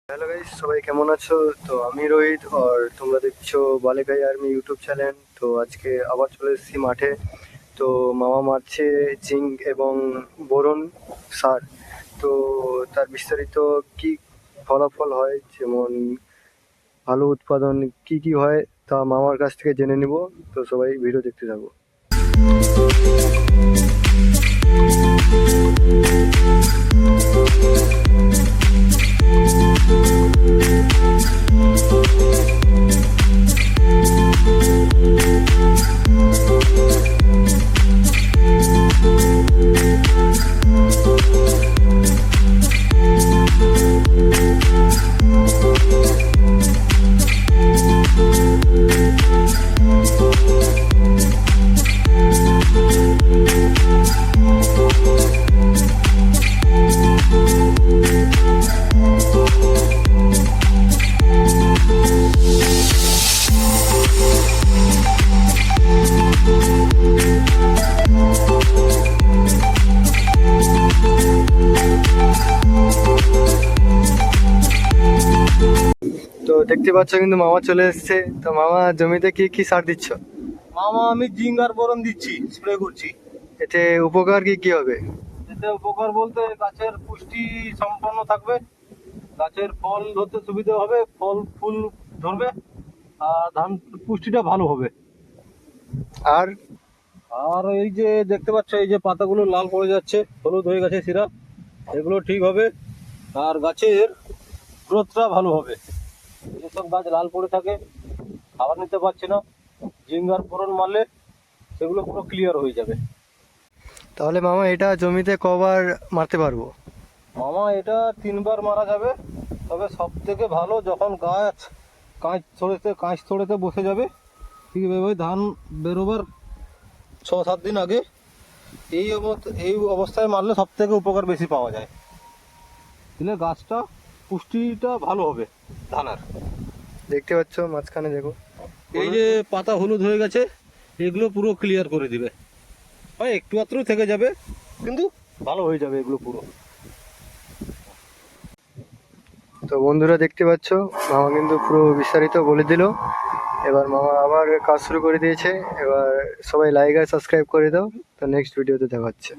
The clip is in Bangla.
हेलो गाइस, সবাই কেমন আছো? তো আমি রোহিত আর তোমরা দেখছো বালেকাই আর্মি ইউটিউব চ্যানেল। তো আজকে আবার চলে এসেছি মাঠে। তো মামা মারছে জিঙ্ক এবং বোরন সার। তো তার বিস্তারিত কি ফলাফল হয়, যেমন ভালো উৎপাদন কি কি হয়, তা মামার কাছ থেকে জেনে নিব। তো সবাই ভিডিও দেখতে থাকো। তো দেখতে পাচ্ছ কিন্তু মামা চলে এসেছে। তো মামা জমিতে কি কি সার দিচ্ছ? মামা আমি জিঙ্ক আর বোরন দিচ্ছি, স্প্রে করছি। এতে উপকার কি কি হবে? এতে উপকার বলতে গাছের পুষ্টি সম্পন্ন থাকবে, গাছের ফল ধরতে সুবিধা হবে, ফল ফুল ধরবে, আর ধান পুষ্টিটা ভালো হবে। আর আর এই যে দেখতে পাচ্ছ, এই যে পাতাগুলো লাল পড়ে যাচ্ছে, হলুদ হয়ে গেছে শিরা, এগুলো ঠিক হবে। আর গাছের গ্রোথটা ভালো হবে। যেসব গাছ লাল পড়ে থাকে, খাবার নিতে পারছে না, জিঙ্ক আর বোরন মারলে সেগুলো পুরো ক্লিয়ার হয়ে যাবে। তাহলে মামা এটা জমিতে কবার মারতে পারবো? মামা এটা 3বার মারা যাবে, তবে সব থেকে ভালো যখন গাছ কাঁচ ছড়েতে বসে যাবে, ঠিক এভাবে ধান বেরোবার 6-7 দিন আগে এই অবস্থায় মারলে সব থেকে উপকার বেশি পাওয়া যায়। দিলে গাছটা পুষ্টিটা ভালো হবে ধানের। দেখতে পাচ্ছ মাঝখানে দেখো, এই যে পাতা হলুদ হয়ে গেছে, এগুলো পুরো ক্লিয়ার করে দিবে। হয় একটু মাত্র থেকে যাবে, কিন্তু ভালো হয়ে যাবে এগুলো পুরো। তো বন্ধুরা দেখতে পাচ্ছ মামা কিন্তু পুরো বিস্তারিত বলে দিল। এবার মামা আবার কাজ শুরু করে দিয়েছে। এবার সবাই লাইক আর সাবস্ক্রাইব করে দাও। তো নেক্সট ভিডিওতে দেখা হচ্ছে।